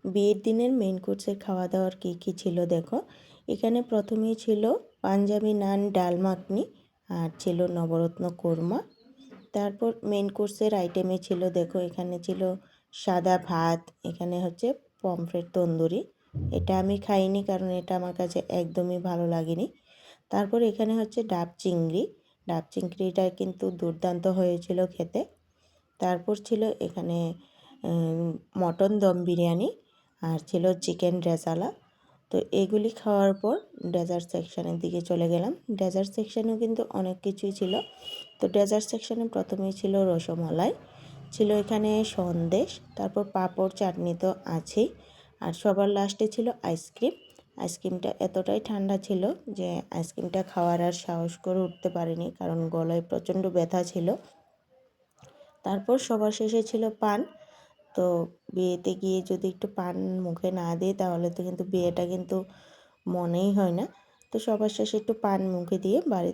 বিয়ের দিনের মেইন কোর্সের খাওয়া দাওয়ার কী ছিল দেখো। এখানে প্রথমেই ছিল পাঞ্জাবি নান, ডাল মাখনি আর ছিল নবরত্ন কোরমা। তারপর মেইন কোর্সের আইটেমে ছিল দেখো, এখানে ছিল সাদা ভাত, এখানে হচ্ছে পমফ্রেট তন্দুরি। এটা আমি খাইনি কারণ এটা আমার কাছে একদমই ভালো লাগেনি। তারপর এখানে হচ্ছে ডাব চিংড়ি। ডাব চিংড়িটা কিন্তু দুর্দান্ত হয়েছিল খেতে। তারপর ছিল এখানে মটন দম বিরিয়ানি আর ছিল চিকেন রেজালা। তো এগুলি খাওয়ার পর ডেজার্ট সেকশানের দিকে চলে গেলাম। ডেজার্ট সেকশানেও কিন্তু অনেক কিছুই ছিল। তো ডেজার্ট সেকশানে প্রথমেই ছিল রসমালাই, ছিল এখানে সন্দেশ, তারপর পাঁপড় চাটনি তো আছেই, আর সবার লাস্টে ছিল আইসক্রিম। আইসক্রিমটা এতটাই ঠান্ডা ছিল যে আইসক্রিমটা খাওয়ার আর সাহস করে উঠতে পারিনি, কারণ গলায় প্রচণ্ড ব্যথা ছিল। তারপর সবার শেষে ছিল পান। তো বিয়েতে গিয়ে যদি একটু পান মুখে না দিই তাহলে তো কিন্তু বিয়েটা কিন্তু মনেই হয় না। তো সবার শেষে একটু পান মুখে দিয়ে বাড়ি